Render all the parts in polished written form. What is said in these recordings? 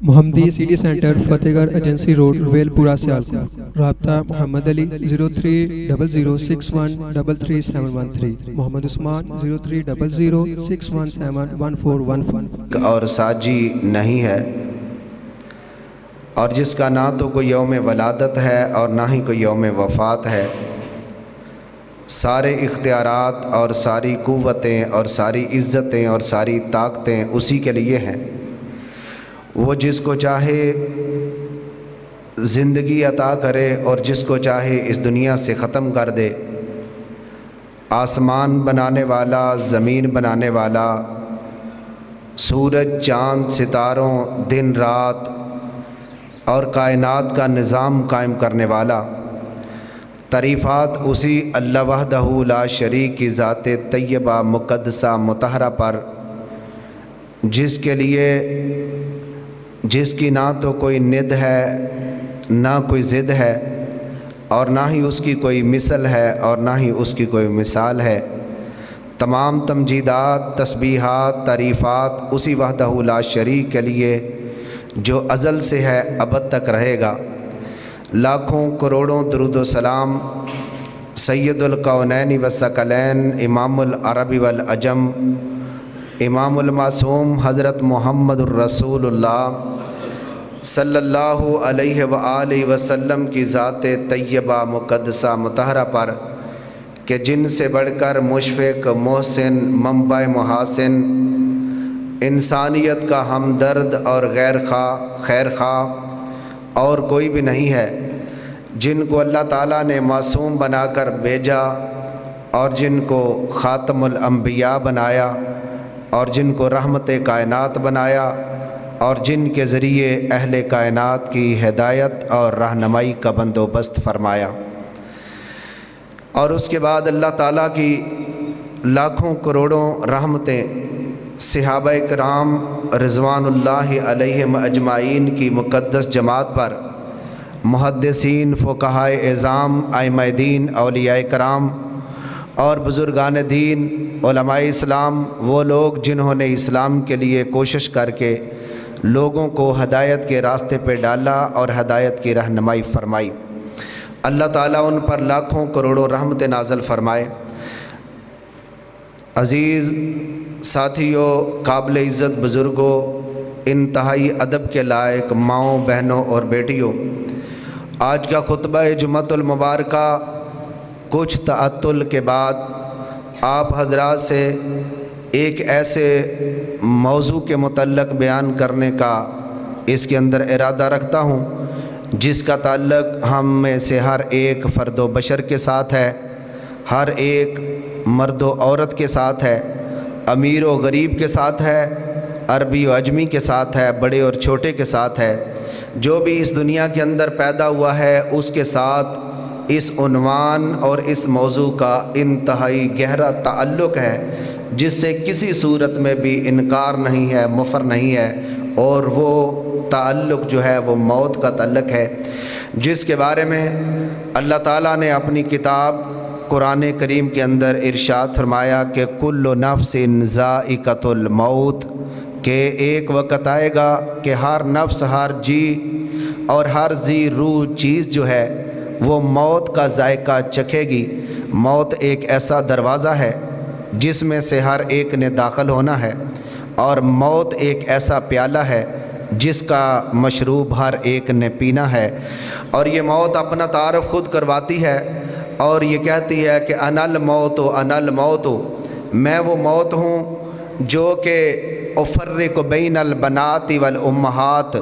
محمدی city centre فتح گڑھ agency road well پورہ سیالکوٹ۔ رابطہ محمد علی 030061337113، محمد عثمان 030061711415۔ اور ساجی نہیں ہے، اور جس کا نہ تو کوئی یوم ولادت ہے اور نہ ہی کوئی یوم وفات ہے۔ سارے اختیارات اور ساری قوتیں اور ساری عزتیں اور ساری طاقتیں اسی کے لیے ہیں۔ وہ جس کو چاہے زندگی عطا کرے اور جس کو چاہے اس دنیا سے ختم کر دے۔ آسمان بنانے والا، زمین بنانے والا، سورج، چاند، ستاروں، دن رات اور کائنات کا نظام قائم کرنے والا۔ تعریفات اسی اللہ وحدہ لا شریک کی ذات طیبہ مقدسہ مطہرہ پر، جس کے لیے جس کی نہ تو کوئی ند ہے نہ کوئی ضد ہے، اور نہ ہی اس کی کوئی مثل ہے اور نہ ہی اس کی کوئی مثال ہے۔ تمام تمجیدات، تسبیحات، تعریفات اسی وحدہ لا شریک کے لیے جو ازل سے ہے ابد تک رہے گا۔ لاکھوں کروڑوں درود و سلام سید الکونین والثقلین، امام العرب والعجم، امام المعصوم حضرت محمد الرسول اللہ صلی اللہ علیہ وآلہ وسلم کی ذات طیبہ مقدسہ مطہرہ پر، کہ جن سے بڑھ کر مشفق، محسن، منبع محاسن، انسانیت کا ہمدرد اور خیر خواہ اور کوئی بھی نہیں ہے، جن کو اللہ تعالیٰ نے معصوم بنا کر بھیجا اور جن کو خاتم الانبیاء بنایا اور جن کو رحمت کائنات بنایا اور جن کے ذریعے اہل کائنات کی ہدایت اور رہنمائی کا بندوبست فرمایا۔ اور اس کے بعد اللہ تعالیٰ کی لاکھوں کروڑوں رحمتیں صحابہ کرام رضوان اللہ علیہم اجمعین کی مقدس جماعت پر، محدثین، فقہائے اعظام، ائمہ دین، اولیاء کرام اور بزرگان دین، علماء اسلام، وہ لوگ جنہوں نے اسلام کے لیے کوشش کر کے لوگوں کو ہدایت کے راستے پہ ڈالا اور ہدایت کی رہنمائی فرمائی، اللہ تعالیٰ ان پر لاکھوں کروڑوں رحمت نازل فرمائے۔ عزیز ساتھیوں، قابل عزت بزرگوں، انتہائی ادب کے لائق ماؤں، بہنوں اور بیٹیوں، آج کا خطبہ جمعۃ المبارکہ کچھ تعطل کے بعد آپ حضرات سے ایک ایسے موضوع کے متعلق بیان کرنے کا اس کے اندر ارادہ رکھتا ہوں جس کا تعلق ہم میں سے ہر ایک فرد و بشر کے ساتھ ہے، ہر ایک مرد و عورت کے ساتھ ہے، امیر و غریب کے ساتھ ہے، عربی و عجمی کے ساتھ ہے، بڑے اور چھوٹے کے ساتھ ہے۔ جو بھی اس دنیا کے اندر پیدا ہوا ہے اس کے ساتھ اس عنوان اور اس موضوع کا انتہائی گہرا تعلق ہے، جس سے کسی صورت میں بھی انکار نہیں ہے، مفر نہیں ہے، اور وہ تعلق جو ہے وہ موت کا تعلق ہے، جس کے بارے میں اللہ تعالیٰ نے اپنی کتاب قرآن کریم کے اندر ارشاد فرمایا کہ کل نفس ذائقۃ الموت، کہ ایک وقت آئے گا کہ ہر نفس، ہر جی اور ہر ذی روح چیز جو ہے وہ موت کا ذائقہ چکھے گی۔ موت ایک ایسا دروازہ ہے جس میں سے ہر ایک نے داخل ہونا ہے، اور موت ایک ایسا پیالہ ہے جس کا مشروب ہر ایک نے پینا ہے۔ اور یہ موت اپنا تعارف خود کرواتی ہے اور یہ کہتی ہے کہ انا الموت انا الموت، میں وہ موت ہوں جو کہ افرق بین البنات والامہات،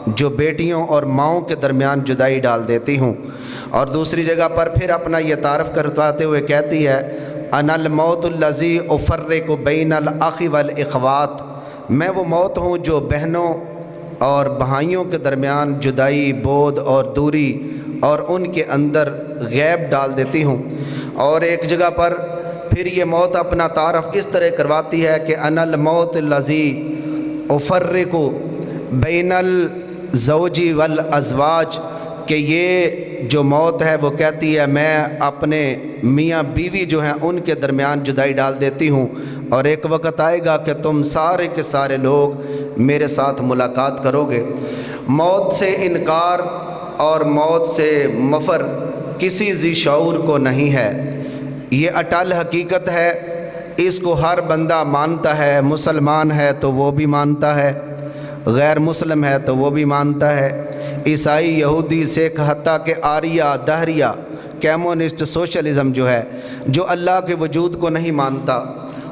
جو بیٹیوں اور ماؤں کے درمیان جدائی ڈال دیتی ہوں۔ اور دوسری جگہ پر پھر اپنا یہ تعارف کرواتے ہوئے کہتی ہے انا الموت الذی افرق بین الاخ والاخوات، میں وہ موت ہوں جو بہنوں اور بھائیوں کے درمیان جدائی، بعد اور دوری اور ان کے اندر غیب ڈال دیتی ہوں۔ اور ایک جگہ پر پھر یہ موت اپنا تعارف اس طرح کرواتی ہے کہ انا الموت الذی افرق بین الزوج والازواج، کہ یہ جو موت ہے وہ کہتی ہے میں اپنے میاں بیوی جو ہیں ان کے درمیان جدائی ڈال دیتی ہوں، اور ایک وقت آئے گا کہ تم سارے کے سارے لوگ میرے ساتھ ملاقات کرو گے۔ موت سے انکار اور موت سے مفر کسی ذی شعور کو نہیں ہے، یہ اٹل حقیقت ہے، اس کو ہر بندہ مانتا ہے، مسلمان ہے تو وہ بھی مانتا ہے، غیر مسلم ہے تو وہ بھی مانتا ہے، عیسائی، یہودی، سکھ، حتیٰ کہ آریہ، دہریہ، کیمونسٹ، سوشلزم جو ہے، جو اللہ کے وجود کو نہیں مانتا،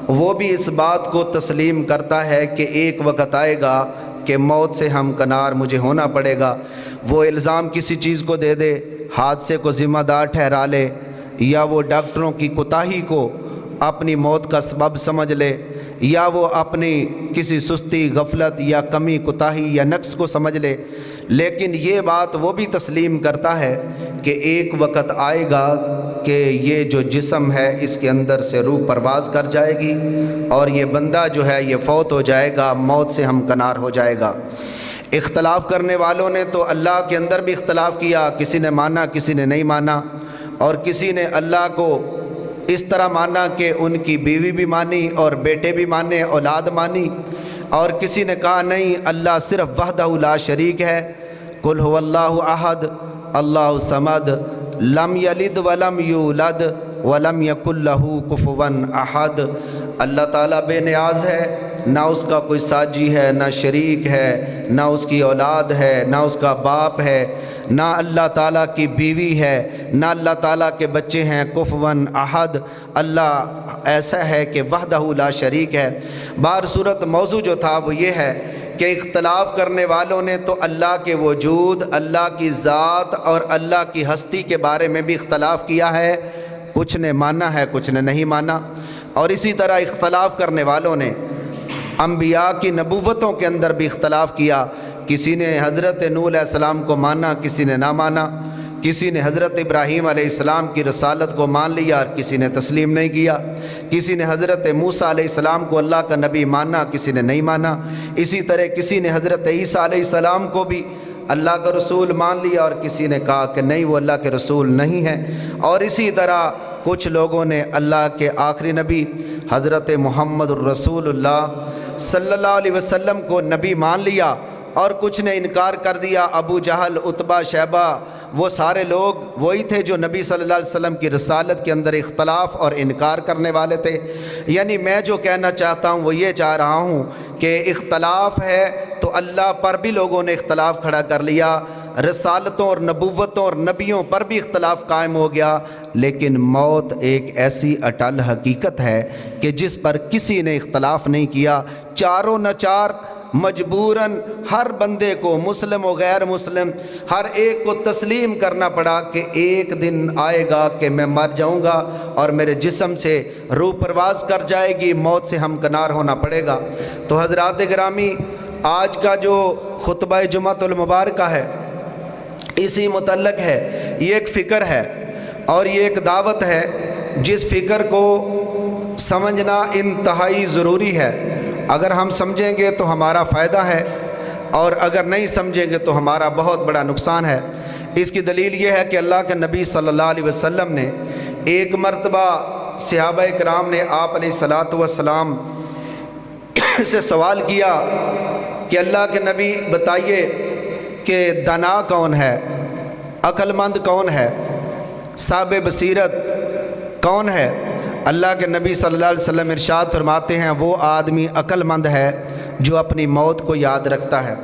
وہ بھی اس بات کو تسلیم کرتا ہے کہ ایک وقت آئے گا کہ موت سے ہمکنار مجھے ہونا پڑے گا۔ وہ الزام کسی چیز کو دے دے، حادثے کو ذمہ دار ٹھہرا لے، یا وہ ڈاکٹروں کی کوتاہی کو اپنی موت کا سبب سمجھ لے، یا وہ اپنی کسی سستی، غفلت یا کمی، کوتاہی یا نقص کو سمجھ لے، لیکن یہ بات وہ بھی تسلیم کرتا ہے کہ ایک وقت آئے گا کہ یہ جو جسم ہے اس کے اندر سے روح پرواز کر جائے گی اور یہ بندہ جو ہے یہ فوت ہو جائے گا، موت سے ہمکنار ہو جائے گا۔ اختلاف کرنے والوں نے تو اللہ کے اندر بھی اختلاف کیا، کسی نے مانا کسی نے نہیں مانا، اور کسی نے اللہ کو اس طرح مانا کہ ان کی بیوی بھی مانی اور بیٹے بھی مانے، اولاد مانی، اور کسی نے کہا نہیں، اللہ صرف وحدہ لا شریک ہے، قل هو اللہ احد اللہ الصمد لم یلد ولم یولد ولم یکن لہ کفوا احد۔ اللہ تعالیٰ بے نیاز ہے، نہ اس کا کوئی ساجی ہے، نہ شریک ہے، نہ اس کی اولاد ہے، نہ اس کا باپ ہے، نہ اللہ تعالیٰ کی بیوی ہے، نہ اللہ تعالیٰ کے بچے ہیں، کفوا احد۔ اللہ ایسا ہے کہ وحدہ لا شریک ہے۔ صورت موضوع جو تھا وہ یہ ہے کہ اختلاف کرنے والوں نے تو اللہ کے وجود، اللہ کی ذات اور اللہ کی ہستی کے بارے میں بھی اختلاف کیا ہے، کچھ نے مانا ہے کچھ نے نہیں مانا، اور اسی طرح اختلاف کرنے والوں نے انبیاء کی نبوتوں کے اندر بھی اختلاف کیا، کسی نے حضرت نوح علیہ السلام کو مانا کسی نے نہ مانا، کسی نے حضرت ابراہیم علیہ السلام کی رسالت کو مان لیا اور کسی نے تسلیم نہیں کیا، کسی نے حضرت موسیٰ علیہ السلام کو اللہ کا نبی مانا کسی نے نہیں مانا، اسی طرح کسی نے حضرت عیسیٰ علیہ السلام کو بھی اللہ کا رسول مان لیا اور کسی نے کہا کہ نہیں وہ اللہ کے رسول نہیں ہے، اور اسی طرح کچھ لوگوں نے اللہ کے آخری نبی حضرت محمد الرسول اللہ صلی اللہ علیہ وسلم کو نبی مان لیا، اور کچھ نے انکار کر دیا۔ ابو جہل، عتبہ، شیبہ، وہ سارے لوگ وہی تھے جو نبی صلی اللہ علیہ وسلم کی رسالت کے اندر اختلاف اور انکار کرنے والے تھے۔ یعنی میں جو کہنا چاہتا ہوں وہ یہ چاہ رہا ہوں کہ اختلاف ہے تو اللہ پر بھی لوگوں نے اختلاف کھڑا کر لیا، رسالتوں اور نبوتوں اور نبیوں پر بھی اختلاف قائم ہو گیا، لیکن موت ایک ایسی اٹل حقیقت ہے کہ جس پر کسی نے اختلاف نہیں کیا، چاروں ناچار مجبوراً ہر بندے کو، مسلم و غیر مسلم، ہر ایک کو تسلیم کرنا پڑا کہ ایک دن آئے گا کہ میں مر جاؤں گا اور میرے جسم سے روح پرواز کر جائے گی، موت سے ہمکنار ہونا پڑے گا۔ تو حضرات گرامی، آج کا جو خطبہ جمعۃ المبارکہ ہے اسی متعلق ہے، یہ ایک فکر ہے اور یہ ایک دعوت ہے جس فکر کو سمجھنا انتہائی ضروری ہے۔ اگر ہم سمجھیں گے تو ہمارا فائدہ ہے، اور اگر نہیں سمجھیں گے تو ہمارا بہت بڑا نقصان ہے۔ اس کی دلیل یہ ہے کہ اللہ کے نبی صلی اللہ علیہ وسلم نے ایک مرتبہ صحابہ کرام نے آپ علیہ الصلاۃ والسلام سے سوال کیا کہ اللہ کے نبی بتائیے کہ دانا کون ہے، عقل مند کون ہے، صاحب بصیرت کون ہے؟ اللہ کے نبی صلی اللہ علیہ وسلم ارشاد فرماتے ہیں وہ آدمی عقل مند ہے جو اپنی موت کو یاد رکھتا ہے۔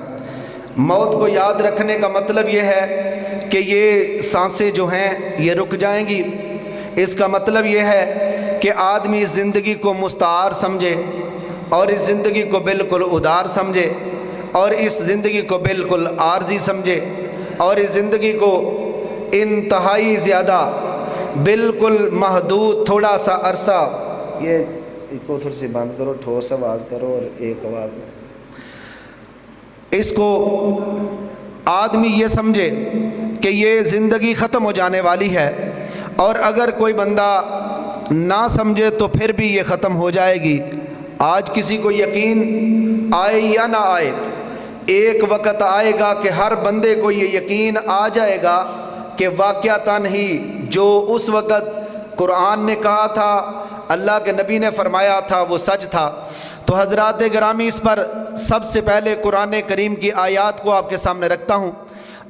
موت کو یاد رکھنے کا مطلب یہ ہے کہ یہ سانسیں جو ہیں یہ رک جائیں گی، اس کا مطلب یہ ہے کہ آدمی زندگی کو مستعار سمجھے اور اس زندگی کو بالکل ادار سمجھے اور اس زندگی کو بالکل عارضی سمجھے اور اس زندگی کو انتہائی زیادہ بالکل محدود تھوڑا سا عرصہ، یہ کو تھوڑی سی بند کرو، ٹھوس آواز کرو اور ایک آواز میں، اس کو آدمی یہ سمجھے کہ یہ زندگی ختم ہو جانے والی ہے، اور اگر کوئی بندہ نہ سمجھے تو پھر بھی یہ ختم ہو جائے گی۔ آج کسی کو یقین آئے یا نہ آئے، ایک وقت آئے گا کہ ہر بندے کو یہ یقین آ جائے گا کہ واقعتاً ہی جو اس وقت قرآن نے کہا تھا، اللہ کے نبی نے فرمایا تھا، وہ سچ تھا۔ تو حضرات گرامی، اس پر سب سے پہلے قرآن کریم کی آیات کو آپ کے سامنے رکھتا ہوں۔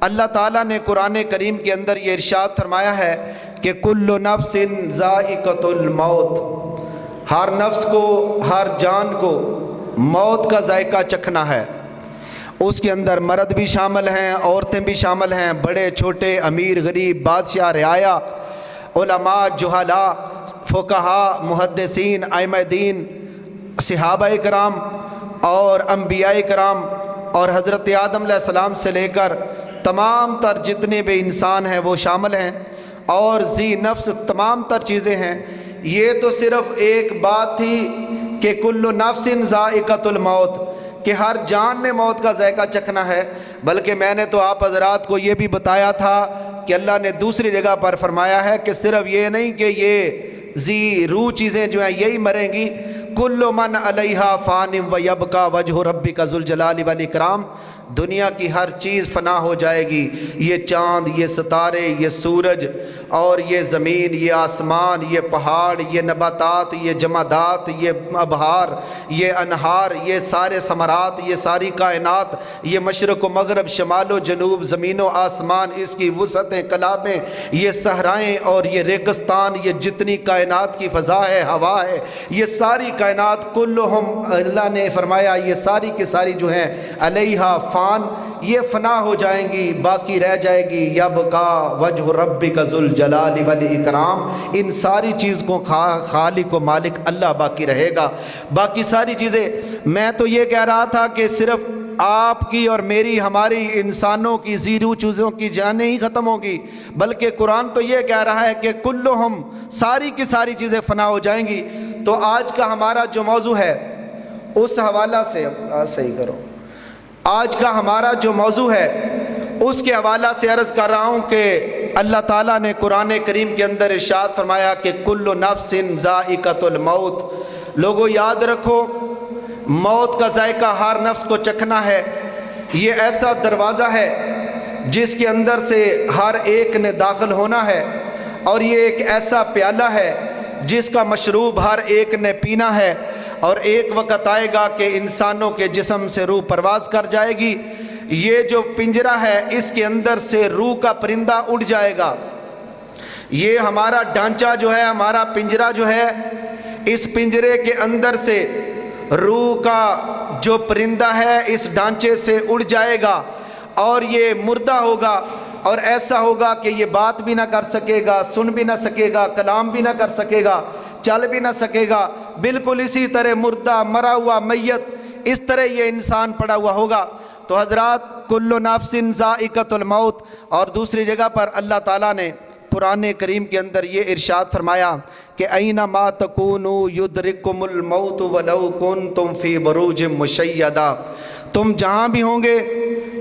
اللہ تعالیٰ نے قرآن کریم کے اندر یہ ارشاد فرمایا ہے کہ کل نفس ذائقۃ الموت، ہر نفس کو، ہر جان کو موت کا ذائقہ چکھنا ہے۔ اس کے اندر مرد بھی شامل ہیں، عورتیں بھی شامل ہیں، بڑے چھوٹے، امیر غریب، بادشاہ رعایا، علماء جہلاء، فقہاء، محدثین، ائمہ دین، صحابہ کرام اور انبیاء کرام اور حضرت آدم علیہ السلام سے لے کر تمام تر جتنے بھی انسان ہیں وہ شامل ہیں، اور ذی نفس تمام تر چیزیں ہیں۔ یہ تو صرف ایک بات تھی کہ کل نفس ذائقۃ الموت، کہ ہر جان نے موت کا ذائقہ چکھنا ہے، بلکہ میں نے تو آپ حضرات کو یہ بھی بتایا تھا کہ اللہ نے دوسری جگہ پر فرمایا ہے کہ صرف یہ نہیں کہ یہ ذی روح چیزیں جو ہیں یہی مریں گی، کل من علیہا فان ویبقی وجہ ربک ذو الجلال والاکرام، دنیا کی ہر چیز فنا ہو جائے گی، یہ چاند، یہ ستارے، یہ سورج اور یہ زمین، یہ آسمان، یہ پہاڑ، یہ نباتات، یہ جمادات، یہ ابہار، یہ انہار، یہ سارے ثمرات، یہ ساری کائنات، یہ مشرق و مغرب، شمال و جنوب، زمین و آسمان، اس کی وسعتیں، کلابیں، یہ صحرائیں اور یہ ریگستان، یہ جتنی کائنات کی فضا ہے، ہوا ہے، یہ ساری کائنات کلہم، اللہ نے فرمایا یہ ساری کی ساری جو ہیں علیہا فان، یہ فنا ہو جائیں گی، باقی رہ جائے گی یبقی وجہ ربک ذو الجلال والاکرام، ان ساری چیز کو خالق و مالک اللہ باقی رہے گا۔ باقی ساری چیزیں، میں تو یہ کہہ رہا تھا کہ صرف آپ کی اور میری، ہماری انسانوں کی زیرو چیزوں کی جانیں ہی ختم ہوگی، بلکہ قرآن تو یہ کہہ رہا ہے کہ کلہم، ساری کی ساری چیزیں فنا ہو جائیں گی۔ تو آج کا ہمارا جو موضوع ہے اس حوالہ سے صحیح کرو، آج کا ہمارا جو موضوع ہے اس کے حوالہ سے عرض کر رہا ہوں کہ اللہ تعالیٰ نے قرآن کریم کے اندر ارشاد فرمایا کہ کل نفس ذائقۃ الموت۔ لوگوں یاد رکھو، موت کا ذائقہ ہر نفس کو چکھنا ہے۔ یہ ایسا دروازہ ہے جس کے اندر سے ہر ایک نے داخل ہونا ہے، اور یہ ایک ایسا پیالہ ہے جس کا مشروب ہر ایک نے پینا ہے، اور ایک وقت آئے گا کہ انسانوں کے جسم سے روح پرواز کر جائے گی۔ یہ جو پنجرہ ہے اس کے اندر سے روح کا پرندہ اڑ جائے گا۔ یہ ہمارا ڈھانچہ جو ہے، ہمارا پنجرہ جو ہے، اس پنجرے کے اندر سے روح کا جو پرندہ ہے اس ڈھانچے سے اڑ جائے گا، اور یہ مردہ ہوگا، اور ایسا ہوگا کہ یہ بات بھی نہ کر سکے گا، سن بھی نہ سکے گا، کلام بھی نہ کر سکے گا، چل بھی نہ سکے گا، بالکل اسی طرح مردہ، مرا ہوا، میت، اس طرح یہ انسان پڑا ہوا ہوگا۔ تو حضرات، کل نفس ذائقۃ الموت، اور دوسری جگہ پر اللہ تعالیٰ نے قرآن کریم کے اندر یہ ارشاد فرمایا کہ اینما تکونوا یدرککم الموت ولو کنتم فی بروج مشیدہ، تم جہاں بھی ہوں گے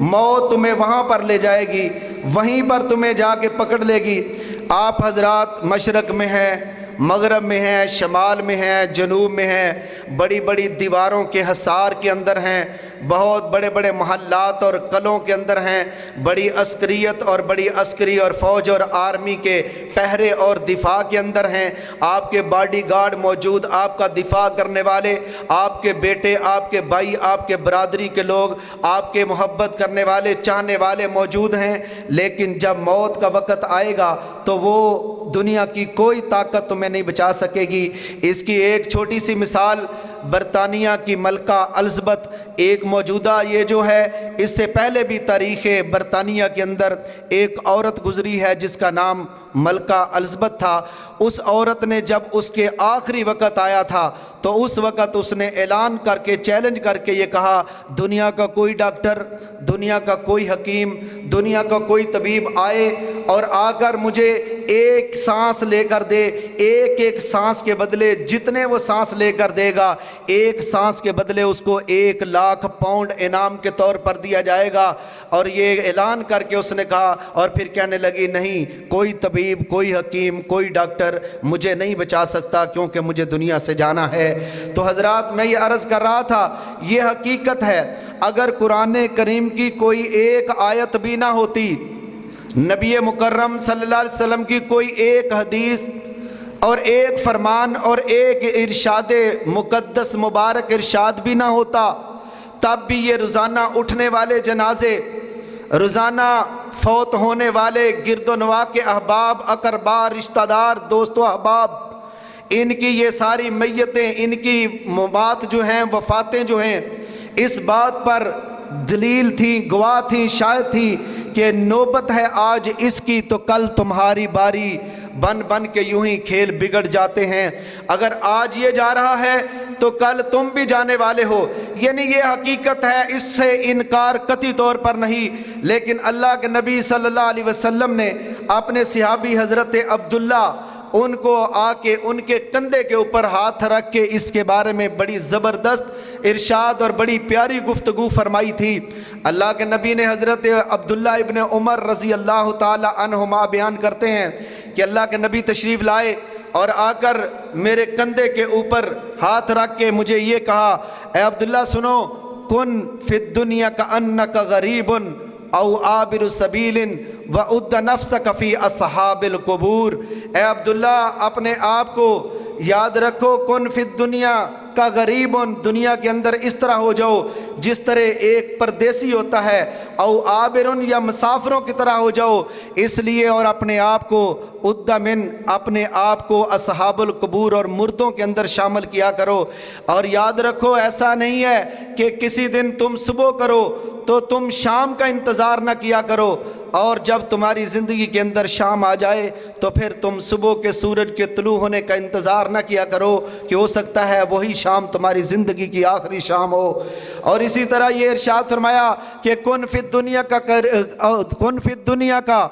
موت تمہیں وہاں پر لے جائے گی، وہیں پر تمہیں جا کے پکڑ لے گی۔ آپ حضرات مشرق میں ہیں، مغرب میں ہیں، شمال میں ہیں، جنوب میں ہیں، بڑی بڑی دیواروں کے حصار کے اندر ہیں، بہت بڑے بڑے محلات اور قلعوں کے اندر ہیں، بڑی عسکریت اور بڑی عسکری اور فوج اور آرمی کے پہرے اور دفاع کے اندر ہیں۔ آپ کے باڈی گارڈ موجود، آپ کا دفاع کرنے والے، آپ کے بیٹے، آپ کے بھائی، آپ کے برادری کے لوگ، آپ کے محبت کرنے والے، چاہنے والے موجود ہیں۔ لیکن جب موت کا وقت آئے گا تو وہ دنیا کی کوئی طاقت تمہیں نہیں بچا سکے گی۔ اس کی ایک چھوٹی سی مثال برطانیہ کی ملکہ الزبتھ، ایک موجودہ یہ جو ہے، اس سے پہلے بھی تاریخ برطانیہ کے اندر ایک عورت گزری ہے جس کا نام ملکہ الزبتھ تھا۔ اس عورت نے جب اس کے آخری وقت آیا تھا تو اس وقت اس نے اعلان کر کے، چیلنج کر کے یہ کہا، دنیا کا کوئی ڈاکٹر، دنیا کا کوئی حکیم، دنیا کا کوئی طبیب آئے اور آ کر مجھے ایک سانس لے کر دے، ایک ایک سانس کے بدلے جتنے وہ سانس لے کر دے گا، ایک سانس کے بدلے اس کو 1,00,000 پاؤنڈ انعام کے طور پر دیا جائے گا۔ اور یہ اعلان کر کے اس نے کہا، اور پھر کہنے لگی، نہیں، کوئی طبیب، کوئی حکیم، کوئی ڈاکٹر مجھے نہیں بچا سکتا، کیونکہ مجھے دنیا سے جانا ہے۔ تو حضرات، میں یہ عرض کر رہا تھا، یہ حقیقت ہے۔ اگر قرآن کریم کی کوئی ایک آیت بھی نہ ہوتی، نبی مکرم صلی اللہ علیہ وسلم کی کوئی ایک حدیث اور ایک فرمان اور ایک ارشاد مقدس مبارک ارشاد بھی نہ ہوتا، تب بھی یہ روزانہ اٹھنے والے جنازے، روزانہ فوت ہونے والے گرد و نواح کے احباب، اقربا، رشتہ دار، دوست و احباب، ان کی یہ ساری میتیں، ان کی موات جو ہیں، وفاتیں جو ہیں، اس بات پر دلیل تھیں، گواہ تھیں، شاہد تھیں کہ نوبت ہے آج اس کی تو کل تمہاری باری، بن بن کے یوں ہی کھیل بگڑ جاتے ہیں۔ اگر آج یہ جا رہا ہے تو کل تم بھی جانے والے ہو، یعنی یہ حقیقت ہے، اس سے انکار قطعی طور پر نہیں۔ لیکن اللہ کے نبی صلی اللہ علیہ وسلم نے اپنے صحابی حضرت عبداللہ ان کو آ کے ان کے کندھے کے اوپر ہاتھ رکھ کے اس کے بارے میں بڑی زبردست ارشاد اور بڑی پیاری گفتگو فرمائی تھی۔ اللہ کے نبی نے حضرت عبداللہ ابن عمر رضی اللہ تعالی عنہما بیان کرتے ہیں کہ اللہ کے نبی تشریف لائے اور آ کر میرے کندھے کے اوپر ہاتھ رکھ کے مجھے یہ کہا، اے عبداللہ سنو، کن فی الدنیا کأنک غریب او عابر سبیل وعد نفسک فی اصحاب القبور۔ اے عبداللہ اپنے آپ کو یاد رکھو، کن فی الدنیا کا غریب، دنیا کے اندر اس طرح ہو جاؤ جس طرح ایک پردیسی ہوتا ہے، او عابر یا مسافروں کی طرح ہو جاؤ، اس لیے، اور اپنے آپ کو من اپنے آپ کو اصحاب القبور اور مردوں کے اندر شامل کیا کرو۔ اور یاد رکھو ایسا نہیں ہے کہ کسی دن تم صبح کرو تو تم شام کا انتظار نہ کیا کرو، اور جب تمہاری زندگی کے اندر شام آ جائے تو پھر تم صبح کے سورج کے طلوع ہونے کا انتظار نہ کیا کرو کہ ہو سکتا ہے وہی شام تمہاری زندگی کی آخری شام ہو۔ اور اسی طرح یہ ارشاد فرمایا کہ کن فی الدنیا کا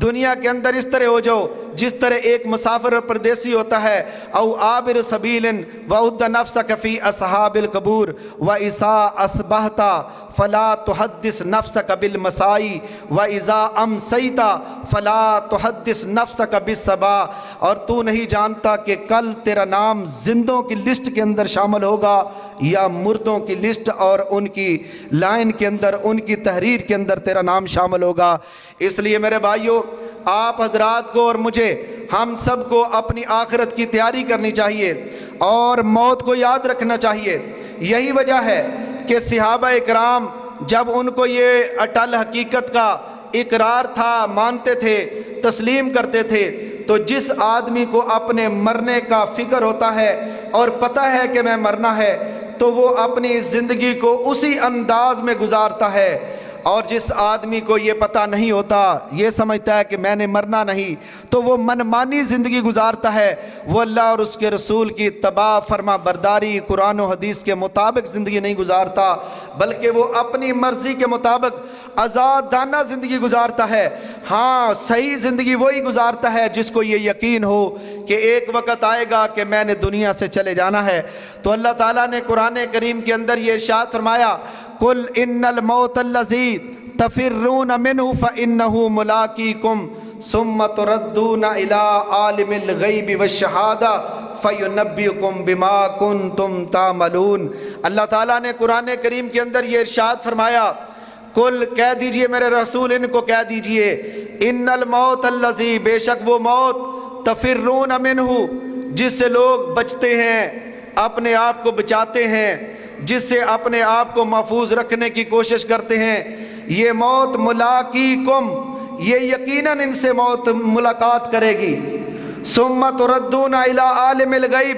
دنیا کے اندر اس طرح ہو جاؤ جس طرح ایک مسافر اور پردیسی ہوتا ہے، او عابر سبیل وعد نفسک فی اصحاب القبور واذا اصبحت فلا تحدث نفسک بالمسائی واذا امسیت فلا تحدث نفسک بالصباح۔ اور تو نہیں جانتا کہ کل تیرا نام زندوں کی لسٹ کے اندر شامل ہوگا یا مردوں کی لسٹ اور ان کی لائن کے اندر، ان کی تحریر کے اندر تیرا نام شامل ہوگا۔ اس لیے میرے بھائیوں، آپ حضرات کو اور مجھے، ہم سب کو اپنی آخرت کی تیاری کرنی چاہیے اور موت کو یاد رکھنا چاہیے۔ یہی وجہ ہے کہ صحابہ اکرام جب ان کو یہ اٹل حقیقت کا اقرار تھا، مانتے تھے، تسلیم کرتے تھے، تو جس آدمی کو اپنے مرنے کا فکر ہوتا ہے اور پتہ ہے کہ میں مرنا ہے تو وہ اپنی زندگی کو اسی انداز میں گزارتا ہے، اور جس آدمی کو یہ پتہ نہیں ہوتا، یہ سمجھتا ہے کہ میں نے مرنا نہیں، تو وہ منمانی زندگی گزارتا ہے، وہ اللہ اور اس کے رسول کی اتباع، فرما برداری، قرآن و حدیث کے مطابق زندگی نہیں گزارتا، بلکہ وہ اپنی مرضی کے مطابق آزادانہ زندگی گزارتا ہے۔ ہاں، صحیح زندگی وہی گزارتا ہے جس کو یہ یقین ہو کہ ایک وقت آئے گا کہ میں نے دنیا سے چلے جانا ہے۔ تو اللہ تعالیٰ نے قرآن کریم کے اندر یہ ارشاد فرمایا، قل ان الموت الذی تفرون منہ فانہ ملاقیکم ثم تردون الی عالم الغیب والشہادہ فینبئکم بما کنتم تعملون۔ اللہ تعالیٰ نے قرآن کریم کے اندر یہ ارشاد فرمایا، کل کہہ دیجئے میرے رسول، ان کو کہہ دیجئے، ان الموت الذی، بے شک وہ موت، تفرون منہ، جس سے لوگ بچتے ہیں، اپنے آپ کو بچاتے ہیں، جس سے اپنے آپ کو محفوظ رکھنے کی کوشش کرتے ہیں، یہ موت ملاقیکم، یہ یقیناً ان سے موت ملاقات کرے گی، ثم تردون الی عالم الغیب،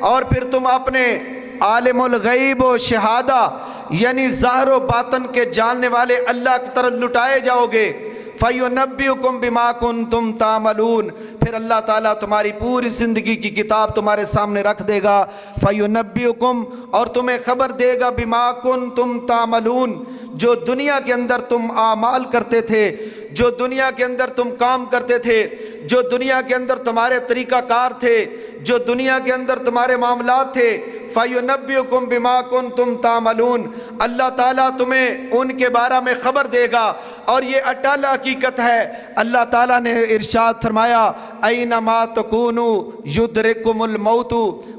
اور پھر تم اپنے عالم الغیب و شہادہ یعنی ظاہر و باطن کے جاننے والے اللہ کی طرف لٹائے جاؤ گے، فَيُنَبِّئُكُمْ بِمَا كُنْتُمْ تَعْمَلُونَ، پھر اللہ تعالیٰ تمہاری پوری زندگی کی کتاب تمہارے سامنے رکھ دے گا، فَيُنَبِّئُكُمْ، اور تمہیں خبر دے گا، بِمَا كُنْتُمْ تَعْمَلُونَ، جو دنیا کے اندر تم اعمال کرتے تھے، جو دنیا کے اندر تم کام کرتے تھے، جو دنیا کے اندر تمہارے طریقہ کار تھے، جو دنیا کے اندر تمہارے معاملات تھے، فَيُنَبِّئُكُمْ بِمَا كُنْتُمْ تَعْمَلُونَ، اللہ تعالیٰ تمہیں ان کے بارے میں خبر دے گا۔ اور یہ اٹل حقیقت ہے، اللہ تعالیٰ نے ارشاد فرمایا، اَيْنَمَا تَكُونُوا يُدْرِكُمُ الْمَوْتُ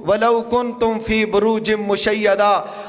وَلَوْ كُنْتُمْ فِي بُرُوجٍ مُشَيَّدَةٍ،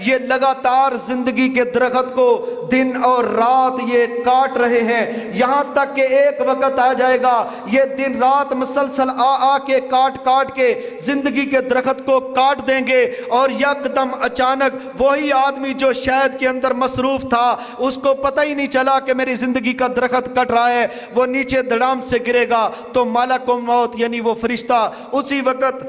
یہ لگاتار زندگی کے درخت کو دن اور رات یہ کاٹ رہے ہیں، یہاں تک کہ ایک وقت آ جائے گا یہ دن رات مسلسل آ کے کاٹ کے زندگی کے درخت کو کاٹ دیں گے، اور یکدم اچانک وہی آدمی جو شہد کے اندر مصروف تھا اس کو پتہ ہی نہیں چلا کہ میری زندگی کا درخت کٹ رہا ہے، وہ نیچے دڑام سے گرے گا تو ملک موت یعنی وہ فرشتہ اسی وقت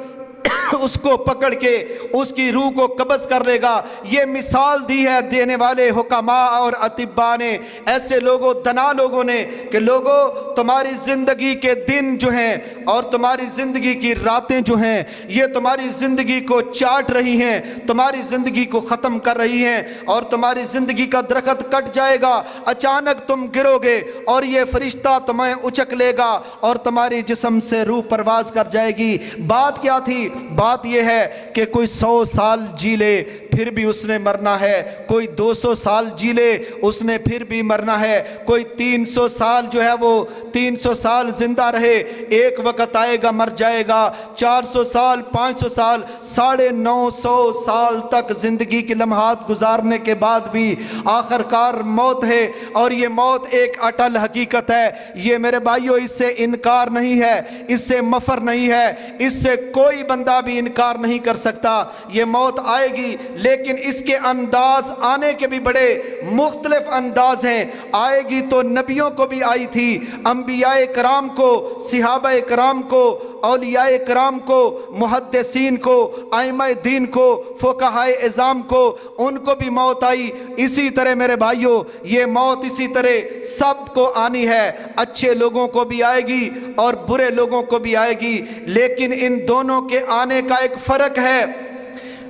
اس کو پکڑ کے اس کی روح کو قبض کر لے گا۔ یہ مثال دی ہے دینے والے حکماء اور اطباء نے، ایسے لوگوں دنا لوگوں نے کہ لوگوں تمہاری زندگی کے دن جو ہیں اور تمہاری زندگی کی راتیں جو ہیں یہ تمہاری زندگی کو چاٹ رہی ہیں، تمہاری زندگی کو ختم کر رہی ہیں، اور تمہاری زندگی کا درخت کٹ جائے گا، اچانک تم گرو گے اور یہ فرشتہ تمہیں اچک لے گا اور تمہاری جسم سے روح پرواز کر جائے گی۔ بات کیا تھی؟ بات یہ ہے کہ کوئی 100 سال جی لے پھر بھی اس نے مرنا ہے، کوئی 200 سال جی لے اس نے پھر بھی مرنا ہے، کوئی 300 سال جو ہے وہ 300 سال زندہ رہے ایک وقت آئے گا مر جائے گا، 400 سال 500 سال 950 سال تک زندگی کے لمحات گزارنے کے بعد بھی آخر کار موت ہے، اور یہ موت ایک اٹل حقیقت ہے۔ یہ میرے بھائیوں اس سے انکار نہیں ہے، اس سے مفر نہیں ہے، اس سے کوئی بندہ بھی انکار نہیں کر سکتا۔ یہ موت آئے گی لیکن اس کے انداز آنے کے بھی بڑے مختلف انداز ہیں۔ آئے گی تو نبیوں کو بھی آئی تھی، انبیاء کرام کو، صحابہ کرام کو، اولیاء کرام کو، محدثین کو، ائمہ دین کو، فقہاء اعظام کو، ان کو بھی موت آئی۔ اسی طرح میرے بھائیوں یہ موت اسی طرح سب کو آنی ہے، اچھے لوگوں کو بھی آئے گی اور برے لوگوں کو بھی آئے گی، لیکن ان دونوں کے آنے کا ایک فرق ہے۔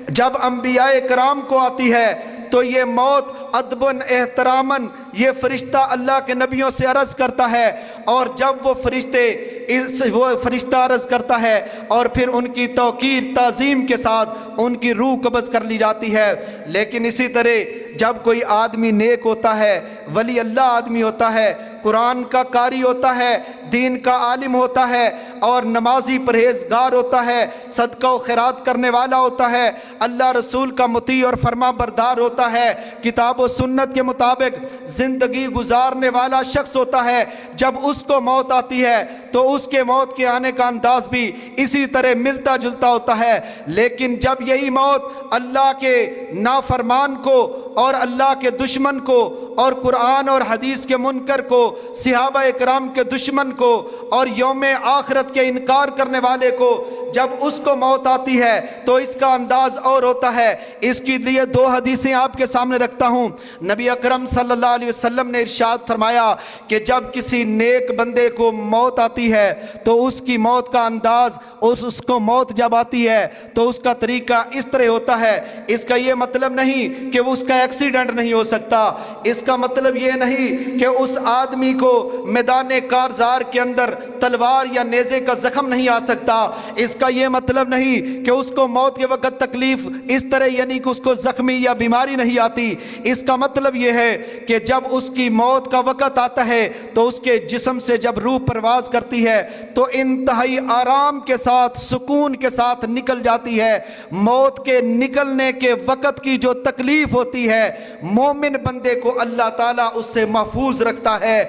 جب انبیاء کرام کو آتی ہے تو یہ موت ادباً احتراماً یہ فرشتہ اللہ کے نبیوں سے عرض کرتا ہے، اور جب وہ فرشتہ عرض کرتا ہے اور پھر ان کی توقیر تعظیم کے ساتھ ان کی روح قبض کر لی جاتی ہے۔ لیکن اسی طرح جب کوئی آدمی نیک ہوتا ہے، ولی اللہ آدمی ہوتا ہے، قرآن کا قاری ہوتا ہے، دین کا عالم ہوتا ہے اور نمازی پرہیزگار ہوتا ہے، صدقہ و خیرات کرنے والا ہوتا ہے، اللہ رسول کا مطیع اور فرما بردار ہوتا ہے، کتاب و سنت کے مطابق زندگی گزارنے والا شخص ہوتا ہے، جب اس کو موت آتی ہے تو اس کے موت کے آنے کا انداز بھی اسی طرح ملتا جلتا ہوتا ہے۔ لیکن جب یہی موت اللہ کے نافرمان کو اور اللہ کے دشمن کو اور قرآن اور حدیث کے منکر کو، صحابہ کرام کے دشمن کو اور یوم آخرت کے انکار کرنے والے کو، جب اس کو موت آتی ہے تو اس کا انداز اور ہوتا ہے۔ اس کے لیے 2 حدیثیں آپ کے سامنے رکھتا ہوں۔ نبی اکرم صلی اللہ علیہ وسلم نے ارشاد فرمایا کہ جب کسی نیک بندے کو موت آتی ہے تو اس کی موت کا انداز، اس کو موت جب آتی ہے تو اس کا طریقہ اس طرح ہوتا ہے۔ اس کا یہ مطلب نہیں کہ اس کا ایکسیڈنٹ نہیں ہو سکتا، اس کا مطلب یہ نہیں کہ اس آدمی کو میدان کارزار کے اندر تلوار یا نیزے کا زخم نہیں آ سکتا، اس کا یہ مطلب نہیں کہ اس کو موت کے وقت تکلیف اس طرح یعنی کہ اس کو زخمی یا بیماری نہیں آتی۔ اس کا مطلب یہ ہے کہ جب اس کی موت کا وقت آتا ہے تو اس کے جسم سے جب روح پرواز کرتی ہے تو انتہائی آرام کے ساتھ، سکون کے ساتھ نکل جاتی ہے۔ موت کے نکلنے کے وقت کی جو تکلیف ہوتی ہے مومن بندے کو اللہ تعالیٰ اس سے محفوظ رکھتا ہے،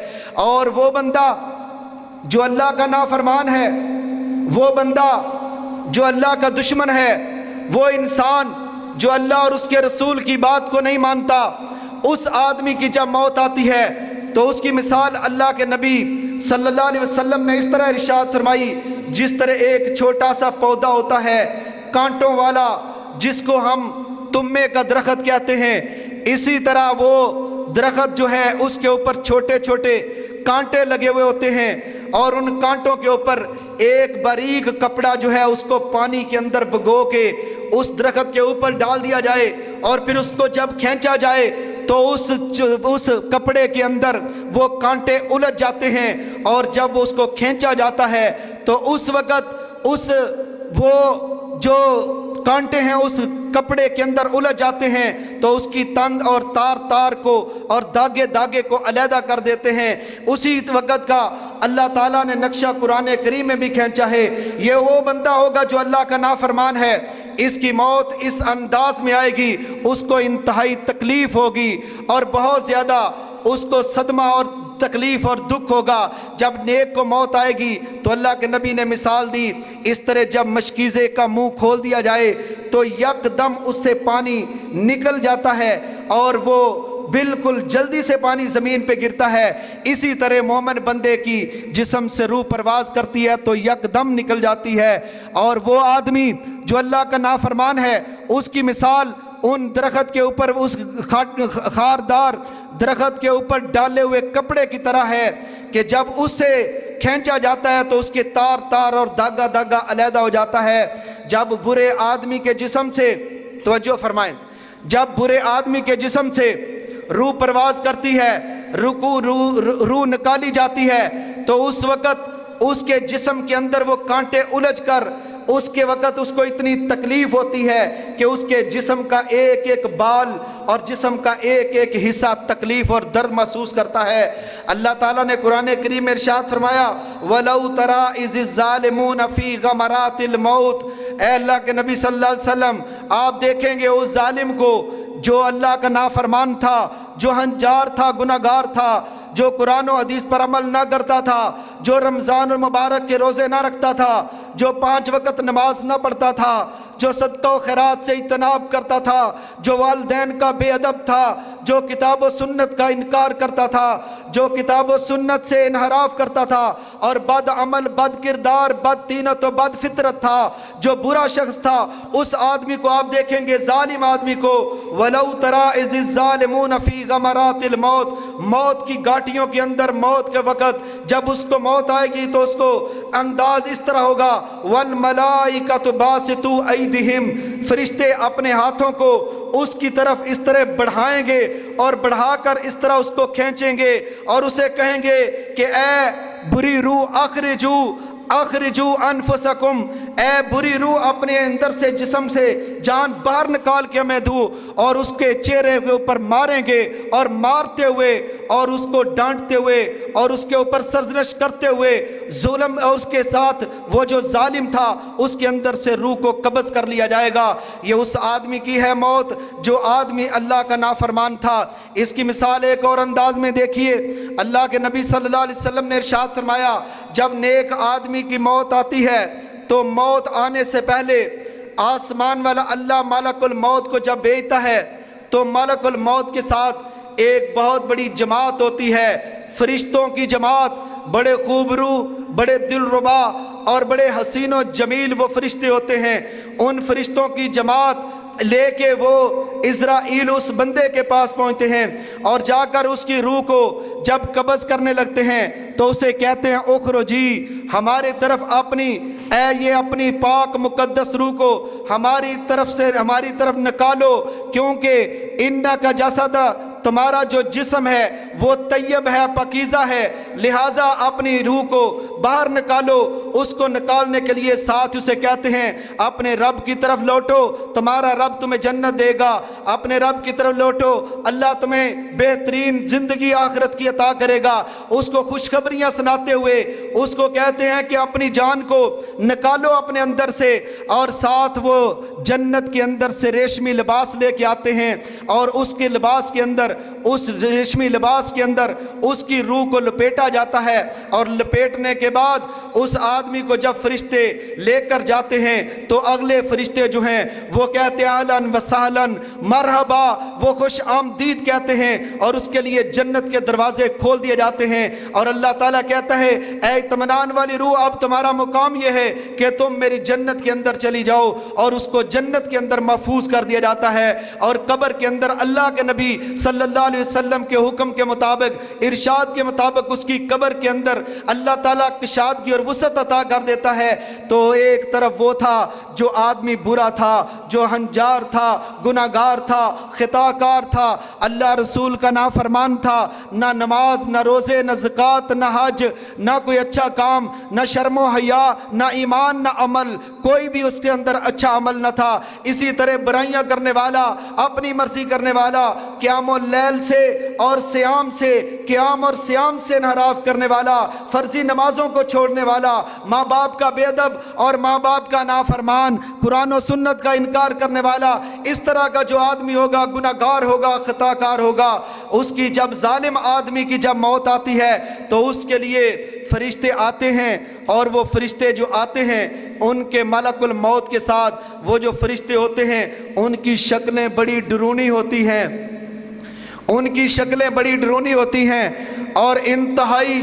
اور وہ بندہ جو اللہ کا نافرمان ہے، وہ بندہ جو اللہ کا دشمن ہے، وہ انسان جو اللہ اور اس کے رسول کی بات کو نہیں مانتا، اس آدمی کی جب موت آتی ہے تو اس کی مثال اللہ کے نبی صلی اللہ علیہ وسلم نے اس طرح ارشاد فرمائی، جس طرح ایک چھوٹا سا پودا ہوتا ہے کانٹوں والا جس کو ہم تمے کا درخت کہتے ہیں، اسی طرح وہ درخت جو ہے اس کے اوپر چھوٹے چھوٹے کانٹے لگے ہوئے ہوتے ہیں، اور ان کانٹوں کے اوپر ایک باریک کپڑا جو ہے اس کو پانی کے اندر بھگو کے اس درخت کے اوپر ڈال دیا جائے، اور پھر اس کو جب کھینچا جائے تو اس کپڑے کے اندر وہ کانٹے الجھ جاتے ہیں، اور جب اس کو کھینچا جاتا ہے تو اس وقت وہ جو کانٹے ہیں اس کپڑے کے اندر الجھ جاتے ہیں تو اس کی تند اور تار کو اور داغے کو علیحدہ کر دیتے ہیں۔ اسی وقت کا اللہ تعالیٰ نے نقشہ قرآن کریم میں بھی کھینچا ہے۔ یہ وہ بندہ ہوگا جو اللہ کا نافرمان ہے، اس کی موت اس انداز میں آئے گی، اس کو انتہائی تکلیف ہوگی اور بہت زیادہ اس کو صدمہ اور تکلیف اور دکھ ہوگا۔ جب نیک کو موت آئے گی تو اللہ کے نبی نے مثال دی، اس طرح جب مشکیزے کا منہ کھول دیا جائے تو یک دم اس سے پانی نکل جاتا ہے اور وہ بالکل جلدی سے پانی زمین پہ گرتا ہے۔ اسی طرح مومن بندے کی جسم سے روح پرواز کرتی ہے تو یک دم نکل جاتی ہے، اور وہ آدمی جو اللہ کا نافرمان ہے اس کی مثال ان درخت کے اوپر، اس خاردار درخت کے اوپر ڈالے ہوئے کپڑے کی طرح ہے کہ جب اس سے کھینچا جاتا ہے تو اس کے تار تار اور دھاگا دھاگا علیحدہ ہو جاتا ہے۔ جب برے آدمی کے جسم سے، توجہ فرمائیں، جب برے آدمی کے جسم سے روح پرواز کرتی ہے، روح نکالی جاتی ہے تو اس وقت اس کے جسم کے اندر وہ کانٹے الجھ کر اس کے وقت اس کو اتنی تکلیف ہوتی ہے کہ اس کے جسم کا ایک ایک بال اور جسم کا ایک ایک حصہ تکلیف اور درد محسوس کرتا ہے۔ اللہ تعالیٰ نے قرآن کریم میں ارشاد فرمایا وَلَوْ تَرَىٰ إِذِ الظَّالِمُونَ فِي غَمَرَاتِ الْمَوْتِ، اے اللہ کے نبی صلی اللہ علیہ وسلم آپ دیکھیں گے اس ظالم کو جو اللہ کا نافرمان تھا، جو ہنجار تھا، گناہگار تھا، جو قرآن و حدیث پر عمل نہ کرتا تھا، جو رمضان المبارک کے روزے نہ رکھتا تھا، جو 5 وقت نماز نہ پڑھتا تھا، جو صدقہ و خیرات سے اجتناب کرتا تھا، جو والدین کا بے ادب تھا، جو کتاب و سنت کا انکار کرتا تھا، جو کتاب و سنت سے انحراف کرتا تھا اور بد عمل، بد کردار، بد طینت و بد فطرت تھا، جو برا شخص تھا، اس آدمی کو آپ دیکھیں گے، ظالم آدمی کو، وَلَوْ تَرَىٰ إِذِ الظَّالِمُونَ فِي غَمَرَاتِ الْمَوْتِ، موت کی گھاٹیوں کے اندر، موت کے وقت جب اس کو موت آئے گی تو اس کو انداز اس طرح ہوگا وَالْمَلَائِكَةُ بَاسِطُو أَيْدِهِمْ، فرشتے اپنے ہاتھوں کو اس کی طرف اس طرح بڑھائیں گے اور بڑھا کر اس طرح اس کو کھینچیں گے اور اسے کہیں گے کہ اے بری روح اخرجو انفسکم، اے بری روح اپنے اندر سے، جسم سے جان باہر نکال کے ہمیں دو، اور اس کے چہرے کے اوپر ماریں گے اور مارتے ہوئے اور اس کو ڈانٹتے ہوئے اور اس کے اوپر سرزنش کرتے ہوئے ظلم، اور اس کے ساتھ وہ جو ظالم تھا اس کے اندر سے روح کو قبض کر لیا جائے گا۔ یہ اس آدمی کی ہے موت جو آدمی اللہ کا نافرمان تھا۔ اس کی مثال ایک اور انداز میں دیکھیے، اللہ کے نبی صلی اللہ علیہ وسلم نے ارشاد فرمایا جب نیک آدمی کی موت آتی ہے تو موت آنے سے پہلے آسمان والا اللہ ملک الموت کو جب بھیجتا ہے تو ملک الموت کے ساتھ ایک بہت بڑی جماعت ہوتی ہے، فرشتوں کی جماعت، بڑے خوبرو، بڑے دلربا اور بڑے حسین و جمیل وہ فرشتے ہوتے ہیں۔ ان فرشتوں کی جماعت لے کے وہ عزرائیل اس بندے کے پاس پہنچتے ہیں اور جا کر اس کی روح کو جب قبض کرنے لگتے ہیں تو اسے کہتے ہیں اخرجی، ہماری طرف اپنی، اے یہ اپنی پاک مقدس روح کو ہماری طرف نکالو، کیونکہ انکا جسد، تمہارا جو جسم ہے وہ طیب ہے، پاکیزہ ہے، لہٰذا اپنی روح کو باہر نکالو۔ اس کو نکالنے کے لیے ساتھ اسے کہتے ہیں اپنے رب کی طرف لوٹو، تمہارا رب تمہیں جنت دے گا، اپنے رب کی طرف لوٹو، اللہ تمہیں بہترین زندگی آخرت کی عطا کرے گا۔ اس کو خوشخبریاں سناتے ہوئے اس کو کہتے ہیں کہ اپنی جان کو نکالو اپنے اندر سے، اور ساتھ وہ جنت کے اندر سے ریشمی لباس لے کے آتے ہیں اور اس کے لباس کے اندر، اس ریشمی لباس کے اندر اس کی روح کو لپیٹا جاتا ہے، اور لپیٹنے کے بعد اس آدمی کو جب فرشتے لے کر جاتے ہیں تو اگلے فرشتے جو ہیں وہ کہتے ہیں اہلاً و سہلاً، مرحبا، وہ خوش آمدید کہتے ہیں اور اس کے لیے جنت کے دروازے کھول دیے جاتے ہیں، اور اللہ تعالیٰ کہتا ہے اے اطمینان والی روح، اب تمہارا مقام یہ ہے کہ تم میری جنت کے اندر چلی جاؤ، اور اس کو جنت کے اندر محفوظ کر دیا جاتا ہے۔ اور قبر کے اندر اللہ کے نبی صلی اللہ علیہ وسلم کے حکم کے مطابق، ارشاد کے مطابق، اس کی قبر کے اندر اللہ تعالیٰ کشادگی اور وسعت عطا کر دیتا ہے۔ تو ایک طرف وہ تھا جو آدمی برا تھا، جو ہنجار تھا، گناہگار تھا، خطا کار تھا، اللہ رسول کا نافرمان تھا، نہ نماز، نہ روزے، نہ زکوٰۃ، نہ حج، نہ کوئی اچھا کام، نہ شرم و حیا، نہ ایمان، نہ عمل، کوئی بھی اس کے اندر اچھا عمل نہ تھا۔ اسی طرح برائیاں کرنے والا، اپنی مرضی کرنے والا، قیام و لیل سے اور سیام سے، قیام اور سیام سے انحراف کرنے والا، فرضی نمازوں کو چھوڑنے والا، ماں باپ کا بے ادب اور ماں باپ کا نافرمان، قرآن و سنت کا انکار کرنے والا، اس طرح کا جو آدمی ہوگا گناہگار ہوگا، خطا کار ہوگا، اس کی جب ظالم آدمی کی جب موت آتی ہے تو اس کے لیے فرشتے آتے ہیں، اور وہ فرشتے جو آتے ہیں ان کے ملک الموت کے ساتھ وہ جو فرشتے ہوتے ہیں ان کی شکلیں بڑی ڈرونی ہوتی ہیں، ان کی شکلیں بڑی ڈرونی ہوتی ہیں اور انتہائی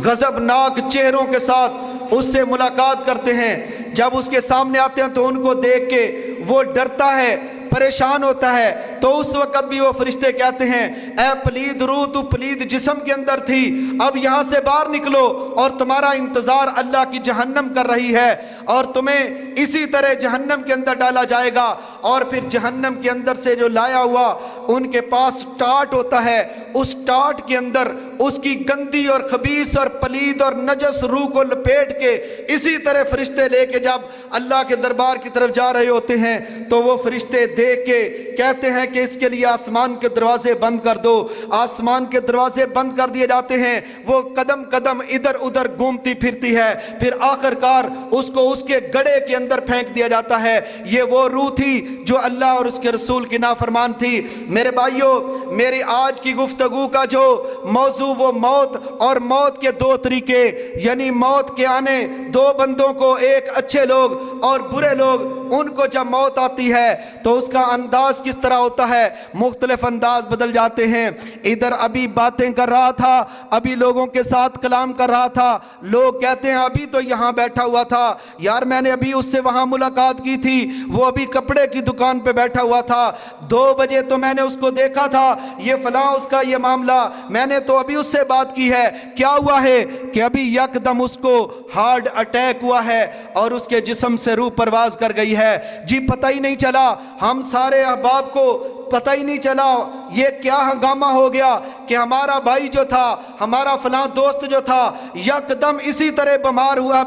غضبناک چہروں کے ساتھ اس سے ملاقات کرتے ہیں۔ جب اس کے سامنے آتے ہیں تو ان کو دیکھ کے وہ ڈرتا ہے، پریشان ہوتا ہے، تو اس وقت بھی وہ فرشتے کہتے ہیں اے پلید روح، تو پلید جسم کے اندر تھی، اب یہاں سے باہر نکلو، اور تمہارا انتظار اللہ کی جہنم کر رہی ہے، اور تمہیں اسی طرح جہنم کے اندر ڈالا جائے گا۔ اور پھر جہنم کے اندر سے جو لایا ہوا ان کے پاس ٹاٹ ہوتا ہے، اس ٹاٹ کے اندر اس کی گندی اور خبیث اور پلید اور نجس روح کو لپیٹ کے اسی طرح فرشتے لے کے جب اللہ کے دربار کی طرف جا رہے ہوتے ہیں تو وہ فرشتے دیکھ کے کہتے ہیں کہ اس کے لیے آسمان کے دروازے بند کر دو۔ آسمان کے دروازے بند کر دیے جاتے ہیں، وہ قدم قدم ادھر ادھر گھومتی پھرتی ہے، پھر آخر کار اس کو اس کے گڑھے کے اندر پھینک دیا جاتا ہے۔ یہ وہ روح تھی جو اللہ اور اس کے رسول کی نافرمان تھی۔ میرے بھائیوں، میری آج کی گفتگو کا جو موضوع وہ موت اور موت کے دو طریقے، یعنی موت کے آنے دو بندوں کو، ایک اچھے لوگ اور برے لوگ، ان کو جب موت آتی ہے تو اس کا انداز کس طرح ہوتا ہے، مختلف انداز بدل جاتے ہیں۔ ادھر ابھی باتیں کر رہا تھا، ابھی لوگوں کے ساتھ کلام کر رہا تھا، لوگ کہتے ہیں ابھی تو یہاں بیٹھا ہوا تھا، یار میں نے ابھی اس سے وہاں ملاقات کی تھی، وہ ابھی کپڑے کی دکان پہ بیٹھا ہوا تھا، 2 بجے تو میں نے اس کو دیکھا تھا، یہ فلاں اس کا یہ معاملہ، میں نے تو ابھی اس سے بات کی ہے۔ کیا ہوا ہے کہ ابھی یکدم اس کو ہارٹ اٹیک ہوا ہے اور اس کے جسم سے روح پرواز کر گئی ہے۔ جی پتہ ہی نہیں چلا، ہم سارے احباب کو پتہ ہی نہیں چلا یہ کیا ہنگامہ ہو گیا کہ ہمارا بھائی جو تھا، ہمارا فلاں دوست جو تھا، یکدم اسی طرح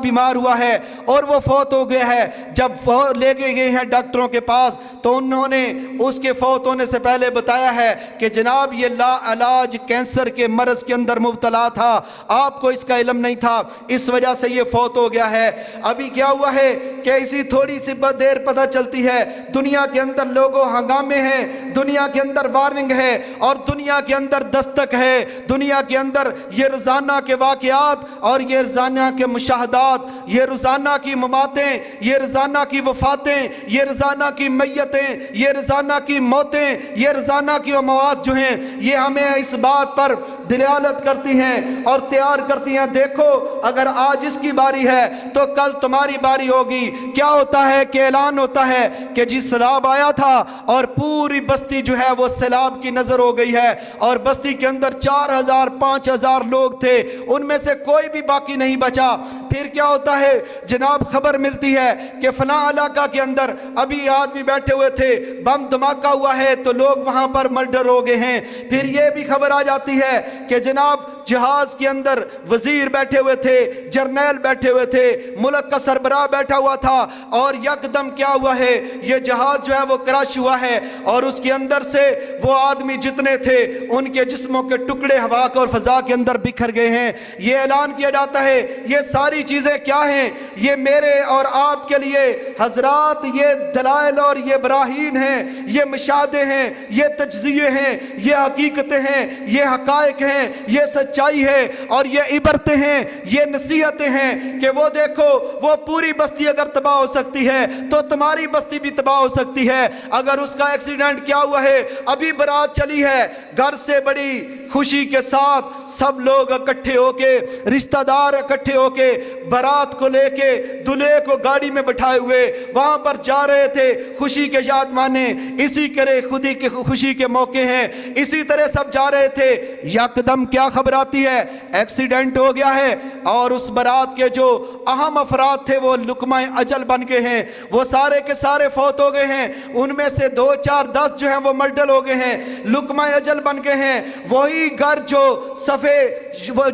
بیمار ہوا ہے اور وہ فوت ہو گیا ہے۔ جب لے گئے ہیں ڈاکٹروں کے پاس تو انہوں نے اس کے فوت ہونے سے پہلے بتایا ہے کہ جناب یہ لا علاج کینسر کے مرض کے اندر مبتلا تھا، آپ کو اس کا علم نہیں تھا، اس وجہ سے یہ فوت ہو گیا ہے۔ ابھی کیا ہوا ہے کہ اسی تھوڑی سی دیر پتہ چلتی ہے، دنیا کے اندر لوگوں ہنگامے ہیں، دنیا کے اندر وارننگ ہے اور دنیا کے اندر دستک ہے، دنیا کے اندر یہ روزانہ کے واقعات اور یہ روزانہ کے مشاہدات، یہ روزانہ کی مماتیں، یہ روزانہ کی وفاتیں، یہ روزانہ کی میتیں، یہ روزانہ کی موتیں، یہ روزانہ کی اموات جو ہیں، یہ ہمیں اس بات پر دلالت کرتی ہیں اور تیار کرتی ہیں، دیکھو اگر آج اس کی باری ہے تو کل تمہاری باری ہوگی۔ کیا ہوتا ہے کہ اعلان ہوتا ہے کہ جی سیلاب آیا تھا اور پوری بستی جو ہے وہ سیلاب کی نظر ہو گئی ہے، اور بستی کے اندر 4000 5000 لوگ تھے، ان میں سے کوئی بھی باقی نہیں بچا۔ پھر کیا ہوتا ہے جناب، خبر ملتی ہے کہ فلاں علاقہ کے اندر ابھی آدمی بیٹھے ہوئے تھے، بم دھماکہ ہوا ہے تو لوگ وہاں پر مرڈر ہو گئے ہیں۔ پھر یہ بھی خبر آ جاتی ہے کہ جناب جہاز کے اندر وزیر بیٹھے ہوئے تھے، جرنیل بیٹھے ہوئے تھے، ملک کا سربراہ بیٹھا ہوا تھا، اور یکدم کیا ہوا ہے، یہ جہاز جو ہے وہ کراش ہوا ہے اور اس کے اندر سے وہ آدمی جتنے تھے ان کے جسموں کے ٹکڑے ہوا اور فضا کے اندر بکھر گئے ہیں۔ یہ اعلان کیا جاتا ہے۔ یہ ساری چیزیں کیا ہیں؟ یہ میرے اور آپ کے لیے حضرات یہ دلائل اور یہ براہین ہیں، یہ مشاہدے ہیں، یہ تجزیے ہیں، یہ حقیقتیں ہیں، یہ حقائق ہیں، یہ سچائی ہے اور یہ عبرتیں ہیں، یہ نصیحتیں ہیں کہ وہ دیکھو وہ پوری بستی اگر تباہ ہو سکتی ہے تو تمہاری بستی بھی تباہ ہو سکتی ہے۔ اگر اس کا ایکسیڈنٹ کیا ہوا ہے، ابھی برات چلی ہے، گھر سے بڑی خوشی کے ساتھ سب لوگ اکٹھے ہو کے، رشتہ دار اکٹھے ہو کے برات کو لے کے دلہے کو گاڑی میں بٹھائے ہوئے وہاں پر جا رہے تھے، خوشی کے یاد مانے، اسی کرے خودی کے خوشی کے موقع ہیں، اسی طرح سب جا رہے تھے۔ یکدم کیا خبر آتی ہے، ایکسیڈنٹ ہو گیا ہے اور اس برات کے جو اہم افراد تھے وہ لقمہ اجل بن گئے ہیں، وہ سارے کے سارے فوت ہو گئے ہیں، ان میں سے 2 4 10 جو ہیں وہ مرڈل ہو گئے ہیں، لقمہ اجل بن گئے ہیں۔ وہی گھر جو صفے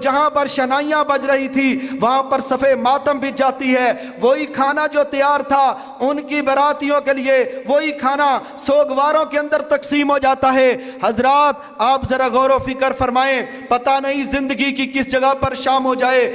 جہاں پر شنائیاں بج رہی تھی وہاں پر صفے ماتم بھی جاتے آتی ہے وہی کھانا جو تیار تھا ان کی براتیوں کے لیے وہی کھانا سوگواروں کے اندر تقسیم ہو جاتا ہے۔ حضرات آپ ذرا غور و فکر فرمائیں، پتہ نہیں زندگی کی کس جگہ پر شام ہو جائے،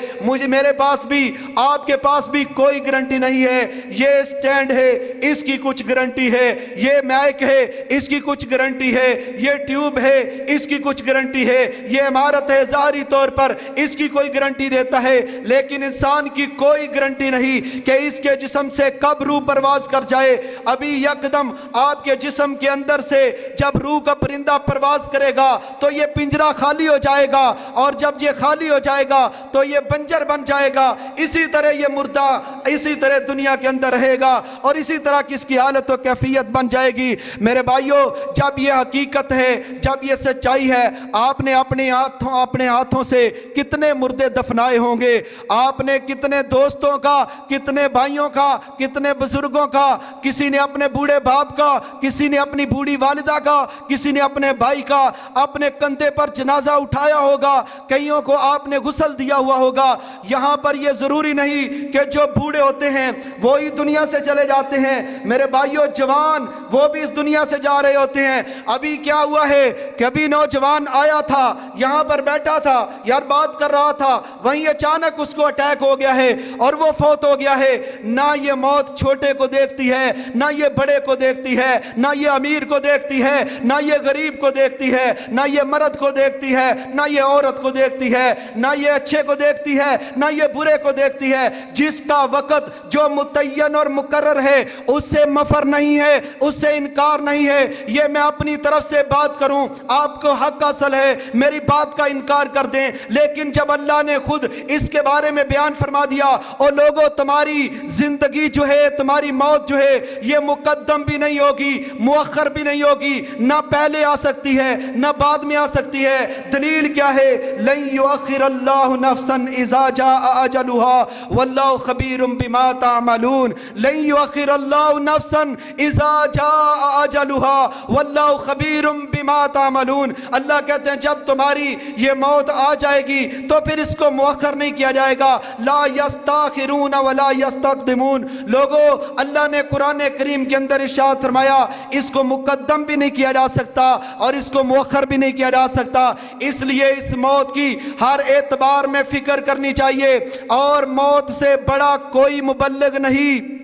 میرے پاس بھی آپ کے پاس بھی کوئی گارنٹی نہیں ہے۔ یہ سٹینڈ ہے اس کی کچھ گارنٹی ہے، یہ مائک ہے اس کی کچھ گارنٹی ہے، یہ ٹیوب ہے اس کی کچھ گارنٹی ہے، یہ عمارت ہے ظاہری طور پر اس کی کوئی گارنٹی دیتا ہے، لیکن انسان کی کوئی گارنٹی نہیں کہ اس کے جسم سے کب روح پرواز کر جائے۔ ابھی یکدم آپ کے جسم کے اندر سے جب روح کا پرندہ پرواز کرے گا تو یہ پنجرہ خالی ہو جائے گا، اور جب یہ خالی ہو جائے گا تو یہ بنجر بن جائے گا، اسی طرح یہ مردہ اسی طرح دنیا کے اندر رہے گا، اور اسی طرح کس کی حالت و کیفیت بن جائے گی۔ میرے بھائیوں، جب یہ حقیقت ہے، جب یہ سچائی ہے، آپ نے اپنے ہاتھوں سے کتنے مردے دفنائے ہوں گے، آپ نے کتنے دوستوں کا، کتنے بھائیوں کا، کتنے بزرگوں کا، کسی نے اپنے بوڑھے باپ کا، کسی نے اپنی بوڑھی والدہ کا، کسی نے اپنے بھائی کا اپنے کندھے پر جنازہ اٹھایا ہوگا، کئیوں کو آپ نے غسل دیا ہوا ہوگا۔ یہاں پر یہ ضروری نہیں کہ جو بوڑھے ہوتے ہیں وہی دنیا سے چلے جاتے ہیں، میرے بھائیوں جوان وہ بھی اس دنیا سے جا رہے ہوتے ہیں۔ ابھی کیا ہوا ہے کہ ابھی نوجوان آیا تھا، یہاں پر بیٹھا تھا، یار بات کر رہا تھا، وہیں اچانک اس کو اٹیک ہو گیا ہے اور وہ فوت ہو گیا ہے۔ نہ یہ موت چھوٹے کو دیکھتی ہے، نہ یہ بڑے کو دیکھتی ہے، نہ یہ امیر کو دیکھتی ہے، نہ یہ غریب کو دیکھتی ہے، نہ یہ مرد کو دیکھتی ہے، نہ یہ عورت کو دیکھتی ہے، نہ یہ اچھے کو دیکھتی ہے، نہ یہ برے کو دیکھتی ہے۔ جس کا وقت جو متعین اور مقرر ہے اس سے مفر نہیں ہے، اس سے انکار نہیں ہے۔ یہ میں اپنی طرف سے بات کروں، آپ کو حق حاصل ہے میری بات کا انکار کر دیں، لیکن جب اللہ نے خود اس کے بارے میں بیان فرما دیا، اور لوگوں تمہاری زندگی جو ہے، تمہاری موت جو ہے، یہ مقدم بھی نہیں ہوگی، مؤخر بھی نہیں ہوگی، نہ پہلے آ سکتی ہے نہ بعد میں آ سکتی ہے۔ دلیل کیا ہے؟ لن یؤخر اللہ نفسا اذا جاء اجلها واللہ خبیر بما تعملون۔ لن یؤخر اللہ نفسا اذا جاء اجلها واللہ خبیر بما تعملون۔ اللہ کہتے ہیں جب تمہاری یہ موت آ جائے گی تو پھر اس کو مؤخر نہیں کیا جائے گا، لا یستاخرون ولا یستقدمون۔ لوگوں، اللہ نے قرآن کریم کے اندر ارشاد فرمایا اس کو مقدم بھی نہیں کیا جا سکتا اور اس کو مؤخر بھی نہیں کیا جا سکتا، اس لیے اس موت کی ہر اعتبار میں فکر کرنی چاہیے، اور موت سے بڑا کوئی مبلغ نہیں،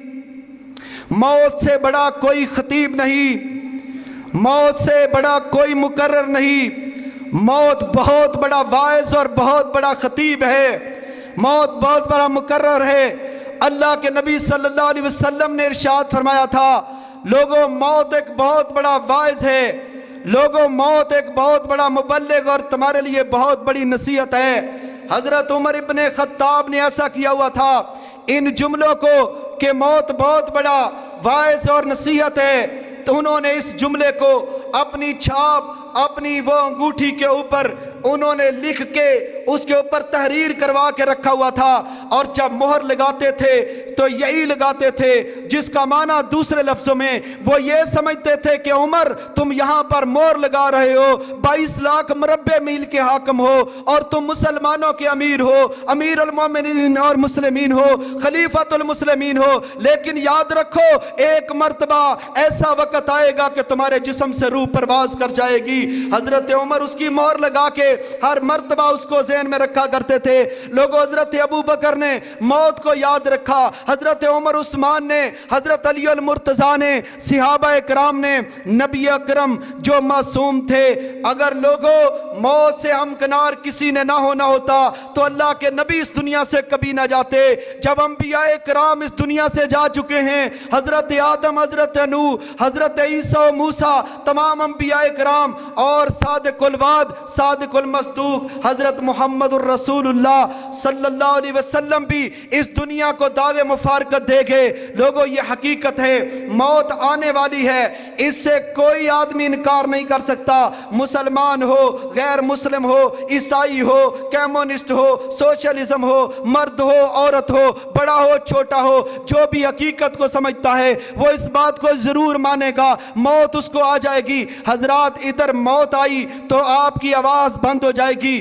موت سے بڑا کوئی خطیب نہیں، موت سے بڑا کوئی مقرر نہیں۔ موت بہت بڑا واعظ اور بہت بڑا خطیب ہے، موت بہت بڑا مقرر ہے۔ اللہ کے نبی صلی اللہ علیہ وسلم نے ارشاد فرمایا تھا، لوگوں موت ایک بہت بڑا واعظ ہے، لوگوں موت ایک بہت بڑا مبلغ اور تمہارے لیے بہت بڑی نصیحت ہے۔ حضرت عمر ابن خطاب نے ایسا کیا ہوا تھا، ان جملوں کو کہ موت بہت بڑا واعظ اور نصیحت ہے، تو انہوں نے اس جملے کو اپنی چھاپ، اپنی وہ انگوٹھی کے اوپر انہوں نے لکھ کے اس کے اوپر تحریر کروا کے رکھا ہوا تھا، اور جب مہر لگاتے تھے تو یہی لگاتے تھے جس کا معنی دوسرے لفظوں میں وہ یہ سمجھتے تھے کہ عمر تم یہاں پر مہر لگا رہے ہو، 22 لاکھ مربع میل کے حاکم ہو، اور تم مسلمانوں کے امیر ہو، امیر المومنین اور مسلمین ہو، خلیفۃ المسلمین ہو، لیکن یاد رکھو ایک مرتبہ ایسا وقت آئے گا کہ تمہارے جسم سے روح پرواز کر جائے گی۔ حضرت عمر اس کی مہر لگا کے ہر مرتبہ اس کو ذہن میں رکھا کرتے تھے۔ لوگوں، حضرت ابو بکر نے موت کو یاد رکھا، حضرت عمر عثمان نے، حضرت علی المرتضیٰ نے، صحابہ اکرام نے، نبی اکرم جو معصوم تھے۔ اگر لوگوں موت سے ہمکنار کسی نے نہ ہونا ہوتا تو اللہ کے نبی اس دنیا سے کبھی نہ جاتے۔ جب انبیاء اکرام اس دنیا سے جا چکے ہیں، حضرت آدم، حضرت نوح، حضرت عیسیٰ و موسیٰ، تمام انبیاء اکرام، اور صادق الوعد صادق المصدوق حضرت محمد الرسول اللہ صلی اللہ علیہ وسلم بھی اس دنیا کو داغ مفارقت دے گئے۔ لوگوں، یہ حقیقت ہے، موت آنے والی ہے، اس سے کوئی آدمی انکار نہیں کر سکتا، مسلمان ہو، غیر مسلم ہو، عیسائی ہو، کمیونسٹ ہو، سوشلزم ہو، مرد ہو، عورت ہو، بڑا ہو، چھوٹا ہو، جو بھی حقیقت کو سمجھتا ہے وہ اس بات کو ضرور مانے گا، موت اس کو آ جائے گی۔ حضرات، ادھر موت آئی تو آپ کی آواز بند ہو جائے گی،